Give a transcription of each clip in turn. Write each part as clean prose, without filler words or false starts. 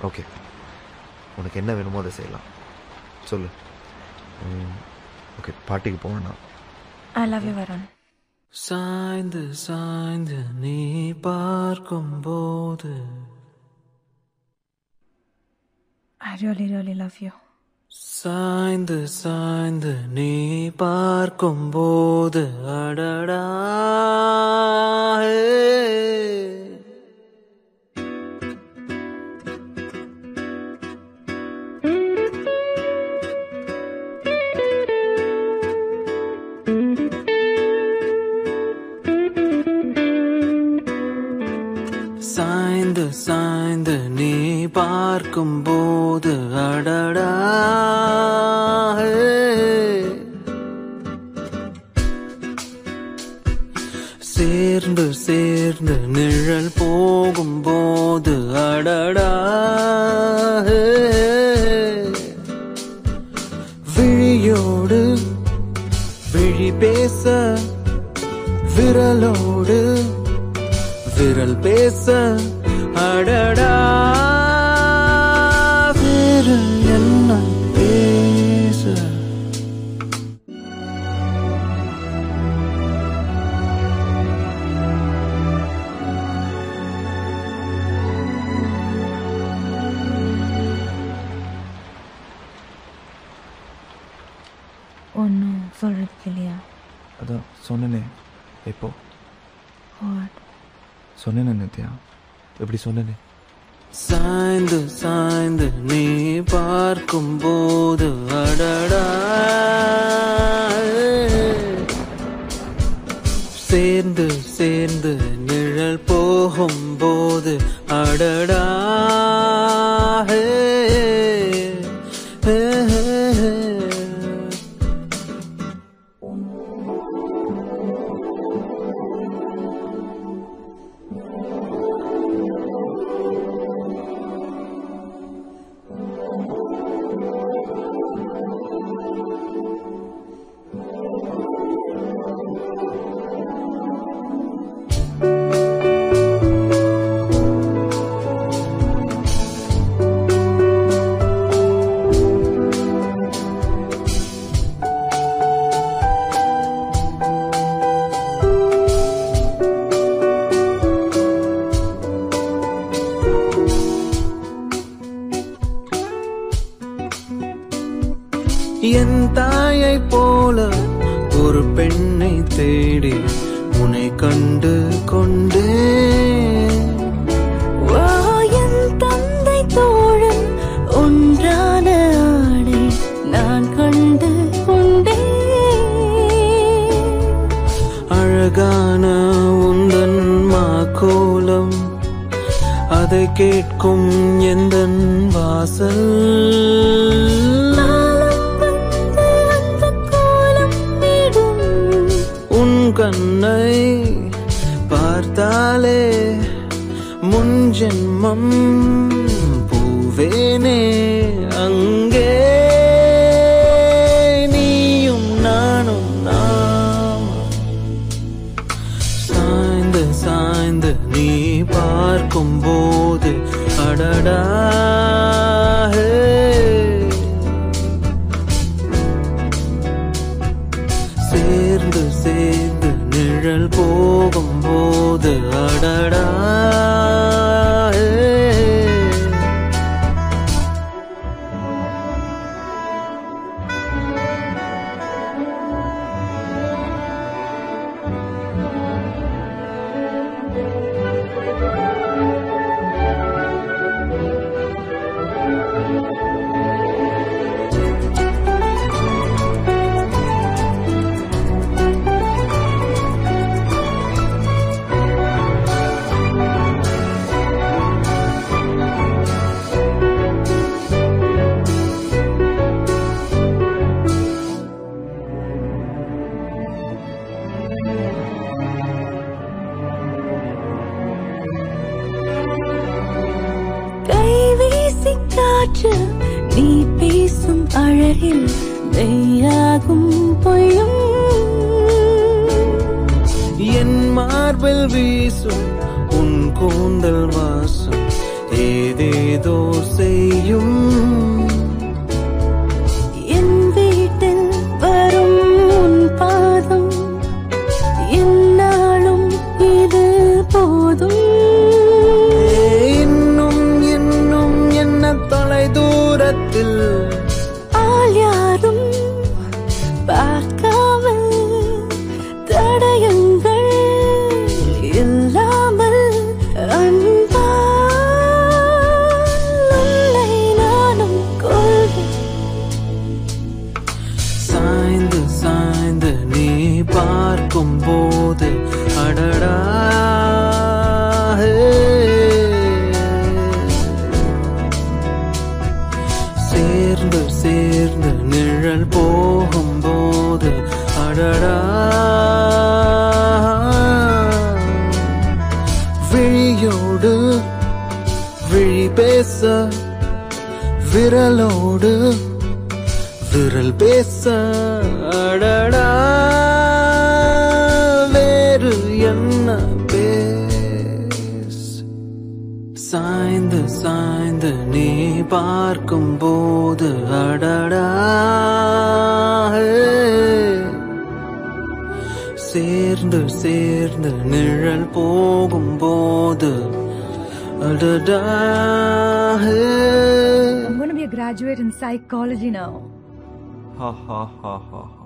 Okay, உனக்கு என்ன வேணுமோ அதை செய்யலாம், சொல்லு. ஓகே, பார்ட்டிக்கு போவேண்ணா. I love you Varun. சாய்ந்து சாய்ந்து நீ பார்க்கும்போது I really, really love you. சாய்ந்து சாய்ந்து நீ பார்க்கும்போது அடடா சாய்ந்து சாய்ந்து நீ பார்க்கும்போது அடடா சேர்ந்து சேர்ந்து நிழல் போகும்போது அடடா விழியோடு விழி பேச விரலோடு விரல் பேச அடடா வேறு என்ன பேச. ஒன்றும் சொல்கிறதுக்கு இல்லையா? அதான் சொன்னேனே. எப்போ வாட் சொன்னேனே நித்யா? எப்படி சொன்னேனே? சாய்ந்து சாய்ந்து நீ பார்க்கும்போது அடடா சேர்ந்து சேர்ந்து நிழல் போகும்போது அடடா என் தாயை போல ஒரு பெண்ணை தேடி உன்னை கண்டு கொண்டே என் தந்தை தோழன் ஒன்றான ஆடை நான் கண்டு கொண்டே அழகான உந்தன் மாக்கோலம் அதை கேட்கும் எந்தன் வாசல் கண்ணை பார்த்தாலே முன் ஜென்மம் பூவேனே அங்கே நீயும் நானும் நாம் சாய்ந்து சாய்ந்து நீ பார்க்கும்போது அடடா சேர்ந்து சேர்ந்து நிழல் போகும்போது அடடா காற்று நீ பேசும் அழகில் மெய்யாகும் பொய்யும் என் மார்பில் வீசும் உன் கூந்தல் வாசம் ஏதேதோ செய்யும். என் வீட்டில் வரும் உன் பாதம் என்னாலும் இது போதும். இன்னும் இன்னும் என்ன தொலை தூரத்தில் ஆள் யாரும் பார்க்காமல் தடயங்கள் இல்லாமல் அன்பால் உன்னை நானும் கொள்வேன். சாய்ந்து சாய்ந்து நீ பார்க்கும் போது அடடா சேர்ந்து சேர்ந்து நிழல் போகும்போது அடடா விழியோடு விழி பேச விரலோடு விரல் பேச அடடா வேறு என்ன பேச. சாய்ந்து சாய்ந்து நீ பார்க்கும் போது அடடா சேர்ந்து சேர்ந்து நிழல் போகும் போது அடடா. I'm going to be a graduate in psychology now. Ha ha ha ha ha.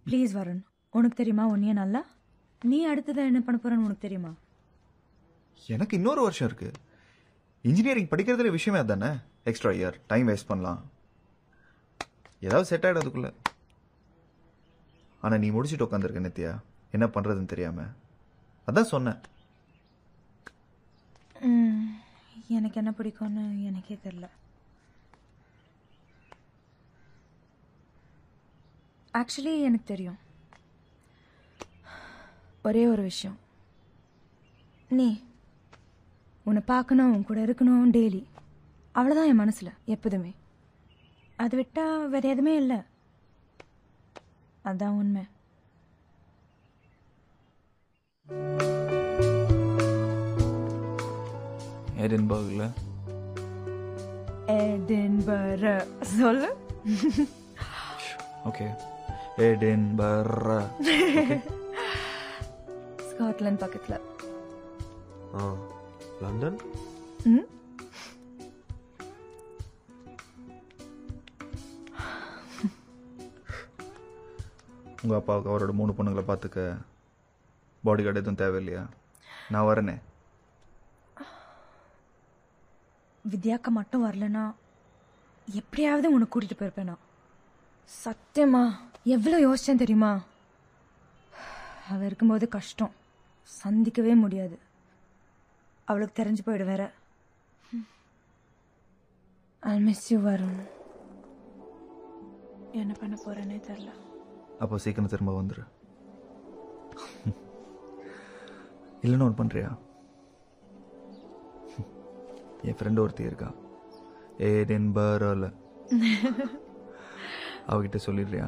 Please Varun, உனக்கு தெரியுமா உன்னைய நல்லா? நீ அடுத்ததான் என்ன பண்ண போறன்னு உனக்கு தெரியுமா? எனக்கு இன்னொரு வருஷம் இருக்கு. இன்ஜினியரிங் படிக்கிறதுல விஷயமே அதானே. எக்ஸ்ட்ரா இயர் டைம் வேஸ்ட் பண்ணலாம், ஏதாவது செட் ஆகிடும் அதுக்குள்ள. ஆனால் நீ முடிச்சுட்டு உட்காந்துருக்க நித்யா, என்ன பண்ணுறதுன்னு தெரியாம. அதான் சொன்னேன். எனக்கு என்ன பிடிக்கும்னு எனக்கே தெரியல. ஆக்சுவலி எனக்கு தெரியும் ஒரே ஒரு விஷயம். நீ உன்னை பார்க்கணும், உன் கூட இருக்கணும் டெய்லி, அவ்வளோதான் என் மனசில் எப்போதுமே. அது விட்டால் வேறு எதுவுமே இல்லை. அதுதான் உண்மை. எடின்பர்கில் எடின்பர் சொல்லு. ஓகே, எடின்பர். ஸ்காட்லாந்து பக்கத்தில். லண்டன். உங்கள் அப்பாவுக்கு அவரோட 3 பொண்ணுங்களை பார்த்துக்க பாடி கார்டு எதுவும் தேவையில்லையா? நான் வரேனே. வித்யாக்கு மட்டும் வரலனா எப்படியாவது உன்னை கூட்டிகிட்டு போயிருப்பேனா? சத்தியமா எவ்வளோ யோசிச்சேன் தெரியுமா? அவ இருக்கும்போது கஷ்டம் சந்திக்கவே முடியாது. அவளுக்கு தெரிஞ்சு போயிடு வேற. I'll miss you Varun. என்ன பண்ண போறேன்னே தெரியல. அப்போ சீக்கிரம் திரும்ப வந்துரு. இல்லைன்னு ஒன்று பண்ணுறியா? என் ஃப்ரெண்டு ஒருத்தி இருக்கா, எடின்பர்ல. அவகிட்ட சொல்லிடுறியா?